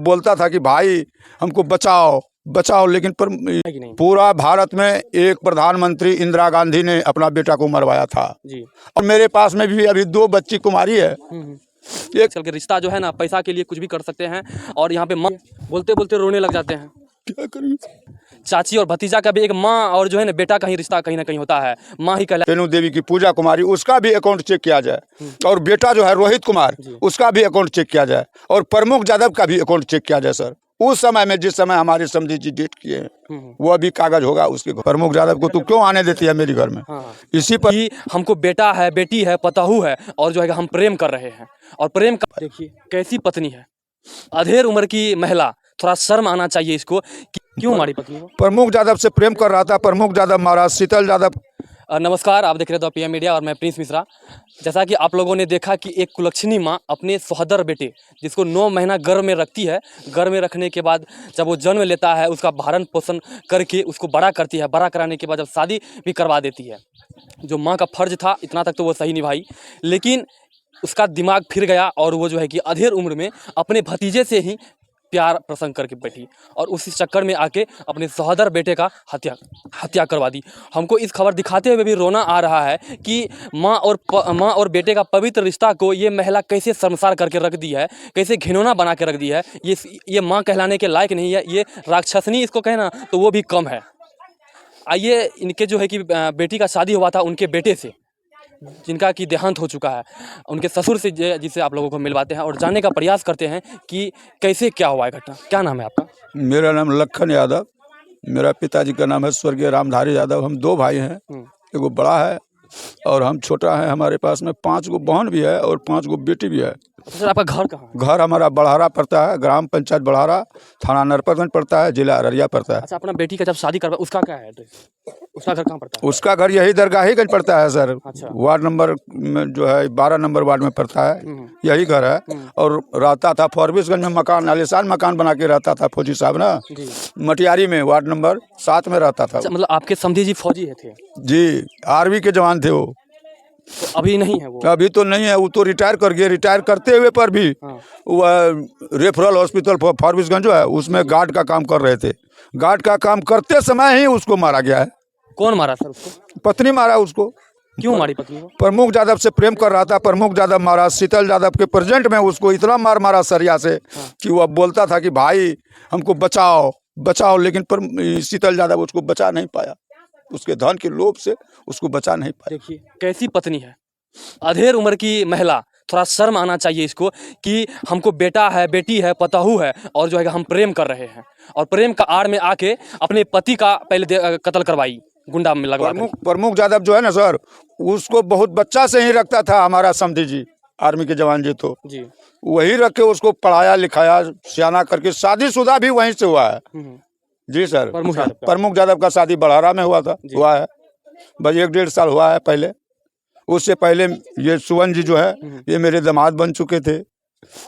बोलता था कि भाई हमको बचाओ बचाओ, लेकिन पर पूरा भारत में एक प्रधानमंत्री इंदिरा गांधी ने अपना बेटा को मरवाया था जी। और मेरे पास में भी अभी 2 बच्ची कुमारी है। एक चल के रिश्ता जो है ना, पैसा के लिए कुछ भी कर सकते हैं और यहाँ पे माँ बोलते बोलते रोने लग जाते हैं। क्या करूं? चाची और भतीजा का भी एक माँ और जो है ना बेटा का ही रिश्ता कहीं ना कहीं होता है। माँ ही कहला। रेणु देवी की पूजा कुमारी, उसका भी अकाउंट चेक किया जाए, और बेटा जो है रोहित कुमार, उसका भी अकाउंट चेक किया जाए, और प्रमुख यादव का भी अकाउंट चेक किया जाए सर। उस समय में जिस समय हमारे समधी जी डेट किए हैं वो भी कागज होगा उसके। प्रमुख यादव को तू क्यों आने देती है मेरे घर में? इसी पर कि हमको बेटा है, बेटी है, पतहू है और जो है हम प्रेम कर रहे हैं। और प्रेम का देखिए कैसी पत्नी है, अधेड़ उम्र की महिला, थोड़ा शर्म आना चाहिए इसको कि क्यों मारी पत्नी को। प्रमुख यादव से प्रेम कर रहा था, प्रमुख यादव महाराज शीतल यादव। नमस्कार, आप देख रहे थे पीएम मीडिया और मैं प्रिंस मिश्रा। जैसा कि आप लोगों ने देखा कि एक कुलक्षणी माँ अपने सहोदर बेटे जिसको 9 महीना गर्भ में रखती है, गर्भ में रखने के बाद जब वो जन्म लेता है उसका भरण पोषण करके उसको बड़ा करती है, बड़ा कराने के बाद जब शादी भी करवा देती है। जो माँ का फर्ज था इतना तक तो वो सही निभाई, लेकिन उसका दिमाग फिर गया और वो जो है कि अधेड़ उम्र में अपने भतीजे से ही प्यार प्रसंग करके बैठी और उसी चक्कर में आके अपने सहोदर बेटे का हत्या करवा दी। हमको इस खबर दिखाते हुए भी रोना आ रहा है कि माँ और बेटे का पवित्र रिश्ता को ये महिला कैसे शर्मसार करके रख दी है, कैसे घिनौना बना के रख दी है। ये माँ कहलाने के लायक नहीं है, ये राक्षसनी इसको कहना तो वो भी कम है। आइए इनके जो है कि बेटी का शादी हुआ था उनके बेटे से जिनका कि देहांत हो चुका है, उनके ससुर से जिसे आप लोगों को मिलवाते हैं और जानने का प्रयास करते हैं कि कैसे क्या हुआ है घटना। क्या नाम है आपका? मेरा नाम लखन यादव, मेरा पिताजी का नाम है स्वर्गीय रामधारी यादव। हम 2 भाई हैं, एगो बड़ा है और हम छोटा है। हमारे पास में 5 गो बहन भी है और 5 गो बेटी भी है। सर आपका घर कहाँ है? घर हमारा बड़हारा पड़ता है, ग्राम पंचायत बड़हारा, थाना नरपतगंज पड़ता है, जिला अररिया पड़ता है। अच्छा, अपना बेटी का जब शादी करवा उसका क्या है, उसका घर कहाँ पड़ता है? उसका घर यही दरगाहीगंज पड़ता है सर। अच्छा। वार्ड नंबर में जो है 12 नंबर वार्ड में पड़ता है, यही घर है। और रहता था फॉरबिसगंज में, मकान आलीशान मकान बना के रहता था फौजी साहब ना, मटियारी में वार्ड नंबर 7 में रहता था। मतलब आपके समधी जी फौजी थे? जी, आर्मी के जवान थे वो। तो अभी नहीं है वो? अभी तो नहीं है, वो तो रिटायर कर गए। रिटायर करते हुए पर भी वो रेफरल हॉस्पिटल फॉरबिसगंज जो है उसमें गार्ड का काम कर रहे थे। गार्ड का काम करते समय ही उसको मारा गया है। कौन मारा सर उसको? पत्नी मारा उसको। क्यों मारी पत्नी को? प्रमुख यादव से प्रेम कर रहा था, प्रमुख यादव महाराज शीतल यादव के प्रेजेंट में उसको इतना मारा सरिया से कि वो बोलता था कि भाई हमको बचाओ बचाओ, लेकिन शीतल यादव उसको बचा नहीं पाया। उसके धन के लोभ से उसको बचा नहीं पाया। देखिए कैसी पत्नी है, अधेड़ उम्र की महिला, थोड़ा शर्म आना चाहिए इसको कि हमको बेटा है, बेटी है, पतहू है और जो है हम प्रेम कर रहे हैं और प्रेम का आड़ में आके अपने पति का पहले कत्ल करवाई गुंडा में लगवा। प्रमुख यादव जो है ना सर, उसको बहुत बच्चा से ही रखता था हमारा समधी जी, आर्मी के जवान जी, तो जी वही रख के उसको पढ़ाया लिखाया सियाना करके, शादीशुदा भी वहीं से हुआ है। जी सर, प्रमुख यादव का शादी बड़हारा में हुआ है, बस 1-1.5 साल हुआ है पहले। उससे पहले ये सुवन जी जो है ये मेरे दामाद बन चुके थे,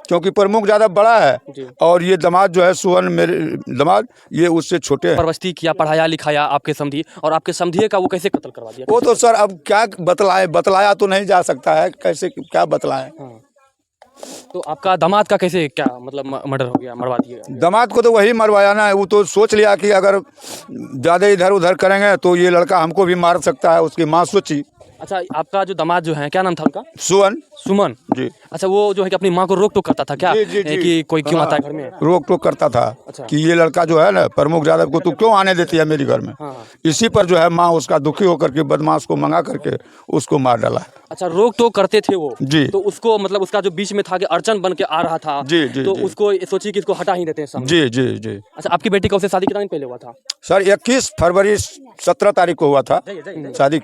क्योंकि प्रमुख यादव बड़ा है और ये दामाद जो है सुवन मेरे दामाद ये उससे छोटे हैं। परवस्ती किया, पढ़ाया लिखाया आपके समधी, और आपके समधी का वो कैसे कत्ल करवा दिया? वो तो सर अब क्या बतलाया तो नहीं जा सकता है, कैसे क्या बतलाएं। तो आपका दामाद का कैसे क्या मतलब मर्डर हो गया, मरवा दिया? दामाद को तो वही मरवाया ना, वो तो सोच लिया कि अगर ज़्यादा इधर उधर करेंगे तो ये लड़का हमको भी मार सकता है, उसकी माँ सोची। अच्छा, आपका जो दामाद जो है क्या नाम था उनका? सुमन जी। अच्छा, वो जो है कि अपनी माँ को रोक टोक करता था क्या? जी। कि कोई क्यों आता है घर में? रोक टोक करता था। अच्छा। कि ये लड़का जो है ना प्रमुख यादव को तू क्यों आने देती है मेरे घर में? इसी पर जो है माँ उसका दुखी होकर के बदमाश को मंगा करके उसको मार डाला। अच्छा, रोक टोक करते थे वो जी। तो उसको मतलब उसका जो बीच में था कि अड़चन बन के आ रहा था जी, तो उसको सोची कि इसको हटा ही देते हैं। जी जी जी। अच्छा, आपकी बेटी का उससे शादी कितना दिन पहले हुआ था? सर 21 फरवरी 17 तारीख को हुआ था शादी।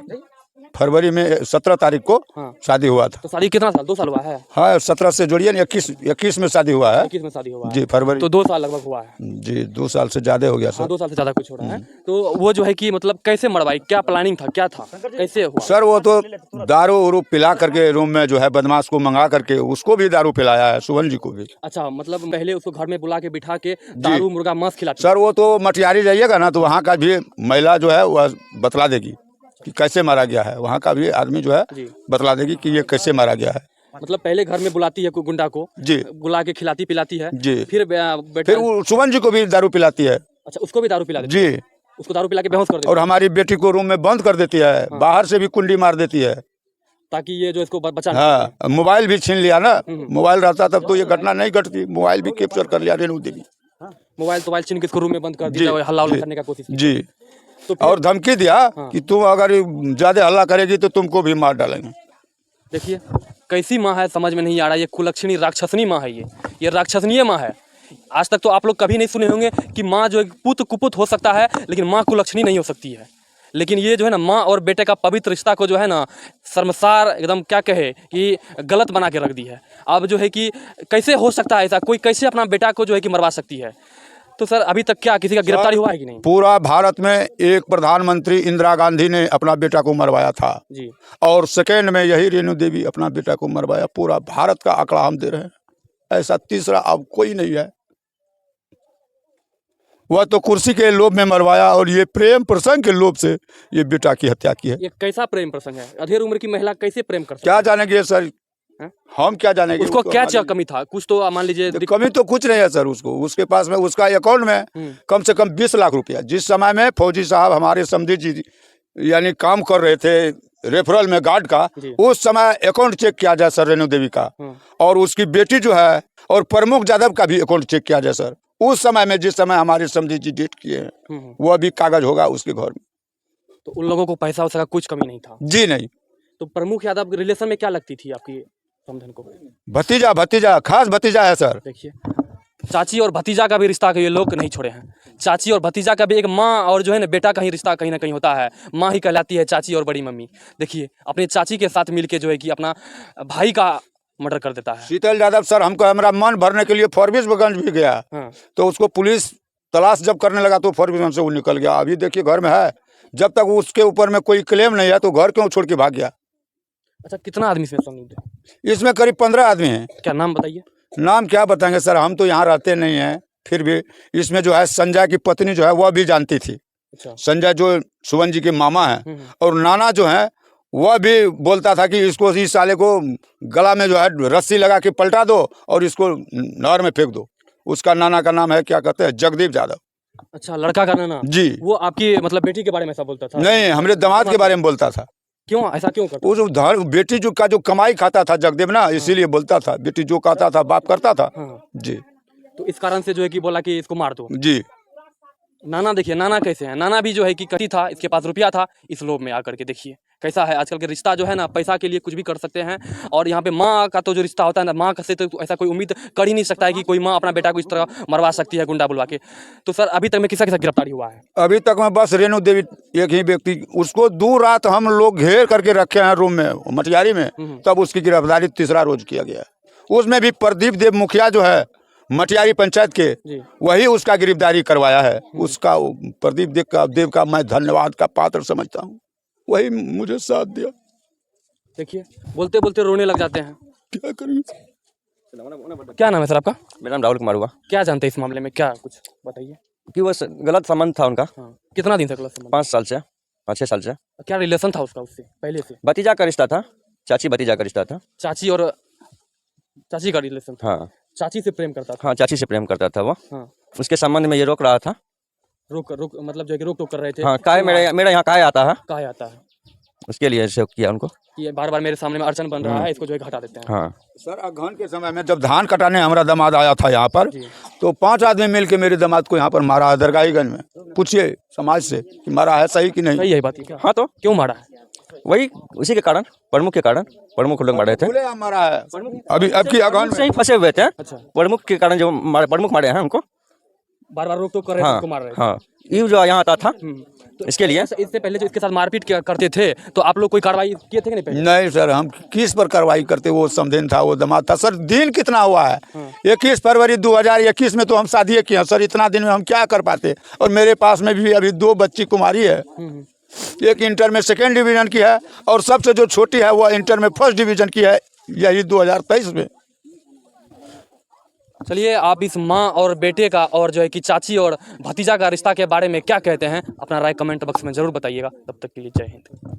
फरवरी में 17 तारीख को शादी हुआ था। तो शादी कितना साल? 2 साल हुआ है? हाँ, 17 से जोड़िए ना, 21 में शादी हुआ है। 21 में शादी हुआ है जी, फरवरी। तो 2 साल लगभग हुआ है जी, 2 साल से ज्यादा हो गया सर। 2 साल से ज्यादा कुछ हो रहा है। तो वो जो है कि मतलब कैसे मरवाई, क्या प्लानिंग था, क्या था, कैसे हुआ? सर वो तो दारू उरू पिला करके रूम में जो है बदमाश को मंगा करके उसको भी दारू पिलाया है, सुवन जी को भी। अच्छा, मतलब पहले उसको घर में बुला के बिठा के दारू मुर्गा मांस खिलाते? सर वो तो मटियारी जाइएगा ना तो वहाँ का भी महिला जो है वह बतला देगी कि कैसे मारा गया है, वहाँ का भी आदमी जो है बतला देगी कि ये कैसे मारा गया है। मतलब पहले घर में बुलाती है कोई गुंडा को जी बुला के खिलाती पिलाती है जी। फिर फिर वो सुमन जी को भी दारू पिलाती है अच्छा उसको भी दारू पिला देती है जी। उसको दारू पिला के बेहोश कर देती और हमारी बेटी को रूम में बंद कर देती है, बाहर से भी कुंडी मार देती है। है ताकि ये जो इसको बचा ना हाँ, मोबाइल भी छीन लिया ना, मोबाइल रहता तब तो ये घटना नहीं घटती। मोबाइल भी कैप्चर कर लिया रेणु देवी। मोबाइल छीन के इसको रूम में बंद कर दिया और हल्ला उल्ला करने का कोशिश की। जी। तो फिर और धमकी दिया कि तुम अगर ज्यादा हल्ला करेगी तो तुमको भी मार डालेंगे। देखिए कैसी माँ है समझ में नहीं आ रहा। ये कुलक्षणी राक्षसनी माँ है, ये राक्षसनीय माँ है। आज तक तो आप लोग कभी नहीं सुने होंगे कि माँ जो है पुत्र कुपुत हो सकता है लेकिन माँ कुलक्षणी नहीं हो सकती है। लेकिन ये जो है ना माँ और बेटे का पवित्र रिश्ता को जो है ना शर्मसार एकदम क्या कहे कि गलत बना के रख दी है। अब जो है कि कैसे हो सकता है ऐसा, कोई कैसे अपना बेटा को जो है कि मरवा सकती है। तो सर अभी तक क्या किसी का गिरफ्तारी हुआ है कि नहीं? पूरा भारत में एक प्रधानमंत्री इंदिरा गांधी ने अपना बेटा को मरवाया था जी। और सेकेंड में यही रेणु देवी अपना बेटा को मरवाया। पूरा भारत का आंकड़ा हम दे रहे हैं, ऐसा तीसरा अब कोई नहीं है। वह तो कुर्सी के लोभ में मरवाया और ये प्रेम प्रसंग के लोभ से ये बेटा की हत्या की है। ये कैसा प्रेम प्रसंग है? अधेड़ उम्र की महिला कैसे प्रेम कर सकती क्या जानेंगे सर, हम क्या जानेंगे? उसको तो क्या कमी था? कुछ तो मान लीजिए कमी तो कुछ नहीं है सर। उसको उसके पास में उसका अकाउंट में कम से कम 20 लाख रुपया, जिस समय में फौजी साहब हमारे समधी जी यानी काम कर रहे थे रेफरल में गार्ड का, उस समय अकाउंट चेक किया जाए सर रेणु देवी का, और उसकी बेटी जो है और प्रमुख यादव का भी अकाउंट चेक किया जाए सर। उस समय में जिस समय हमारे समधी जी डेट किए हैं वो भी कागज होगा उसके घर में। तो उन लोगों को पैसा वैसा का कुछ कमी नहीं था? जी नहीं। तो प्रमुख यादव रिलेशन में क्या लगती थी आपकी समधन को? भतीजा, भतीजा खास भतीजा है सर। देखिए चाची और भतीजा का भी रिश्ता ये लोग नहीं छोड़े हैं। चाची और भतीजा का भी एक माँ और जो है ना बेटा का ही रिश्ता कहीं ना कहीं होता है। माँ ही कहलाती है चाची और बड़ी मम्मी। देखिए अपने चाची के साथ मिलके जो है कि अपना भाई का मर्डर कर देता है। शीतल यादव सर हमको हमारा मन भरने के लिए फॉरबिसगंज भी गया, तो उसको पुलिस तलाश जब करने लगा तो फॉरबिसगंज से वो निकल गया। अभी देखिए घर में है, जब तक उसके ऊपर में कोई क्लेम नहीं है तो घर क्यों छोड़ के भाग गया। अच्छा कितना आदमी इसमें शामिल है? इसमें करीब 15 आदमी हैं। क्या नाम बताइए? नाम क्या बताएंगे सर, हम तो यहाँ रहते नहीं हैं। फिर भी इसमें जो है संजय की पत्नी जो है वह भी जानती थी। अच्छा। संजय जो सुमन जी के मामा हैं, और नाना जो है वह भी बोलता था कि इसको इस साले को गला में जो है रस्सी लगा के पलटा दो और इसको नहर में फेंक दो। उसका नाना का नाम है क्या कहते हैं, जगदीप यादव। अच्छा लड़का का नाना जी। वो आपकी मतलब बेटी के बारे में ऐसा बोलता था? नहीं, हमारे दामाद के बारे में बोलता था। क्यों ऐसा क्यों करता? वो जो बेटी जो का जो कमाई खाता था जगदेव ना, इसीलिए बोलता था। बेटी जो कहता था बाप करता था। जी। तो इस कारण से जो है कि बोला कि इसको मार दो। जी। नाना देखिए नाना कैसे हैं, नाना भी जो है कि कटी था, इसके पास रुपया था, इस लोभ में आकर के देखिए कैसा है। आजकल के रिश्ता जो है ना पैसा के लिए कुछ भी कर सकते हैं। और यहाँ पे माँ का तो जो रिश्ता होता है ना, माँ से तो ऐसा कोई उम्मीद कर ही नहीं सकता है कि कोई माँ अपना बेटा को इस तरह मरवा सकती है गुंडा बुलवा के। तो सर अभी तक में किसका किसका गिरफ्तारी हुआ है? अभी तक में बस रेणु देवी एक ही व्यक्ति, उसको 2 रात हम लोग घेर करके रखे हैं रूम में मटियारी में, तब उसकी गिरफ्तारी तीसरा रोज किया गया। उसमें भी प्रदीप देव मुखिया जो है मटियारी पंचायत के, वही उसका गिरफ्तारी करवाया है। उसका प्रदीप देव का मैं धन्यवाद का पात्र समझता हूँ, वही मुझे साथ दिया। देखिए बोलते बोलते रोने लग जाते हैं। क्या करें? क्या नाम है सर आपका? मेरा नाम राहुल कुमार हुआ। क्या जानते हैं इस मामले में, क्या कुछ बताइए? कि वो गलत संबंध था उनका। कितना दिन से गलत संबंध? 5 साल से 5-6 साल से। क्या रिलेशन था उसका उससे पहले से? भतीजा का रिश्ता था, चाची भतीजा का रिश्ता था। चाची और चाची का रिलेशन था? हाँ। चाची से प्रेम करता था? हाँ चाची से प्रेम करता था वो। हाँ। उसके संबंध में ये रोक रहा था। रोक मतलब जो रोक टोक कर रहे थे? हाँ काय मेरा यहाँ काय आता है, काय आता है, उसके लिए ऐसे किया उनको। ये बार बार मेरे सामने में अड़चन बन रहा है, इसको जो है हटा देते हैं। हाँ सर अगहन के समय में जब धान कटाने हमारा दामाद आया था यहाँ पर, तो 5 आदमी मिल के मेरे दामाद को यहाँ पर मारा है दरगाहीगंज में। पूछिए समाज से कि मारा है सही कि नहीं। सही है बात है। हाँ तो क्यों मारा है? वही उसी के कारण, प्रमुख के कारण। प्रमुख लोग मारे थे, मारा है अभी अब की अगहन से ही फंसे हुए थे। अच्छा। प्रमुख के कारण जो प्रमुख मारे हैं हमको, बार बार रोक टोक कर रहे थे, उसको मार रहे थे। हाँ ये जो यहाँ आता था तो इसके लिए। इससे पहले जो इसके साथ मारपीट करते थे तो आप लोग कोई कार्रवाई किए थे कि नहीं पहले? नहीं सर, हम किस पर कार्रवाई करते, वो समझेन था, वो दामाद था सर। दिन कितना हुआ है? 21 फरवरी 2021 में तो हम शादी किए सर। इतना दिन में हम क्या कर पाते? और मेरे पास में भी अभी 2 बच्ची कुमारी है। एक इंटर में 2nd डिवीजन की है और सबसे जो छोटी है वह इंटर में 1st डिवीजन की है, यही 2023 में। चलिए आप इस माँ और बेटे का और जो है कि चाची और भतीजा का रिश्ता के बारे में क्या कहते हैं, अपना राय कमेंट बॉक्स में जरूर बताइएगा। तब तक के लिए जय हिंद।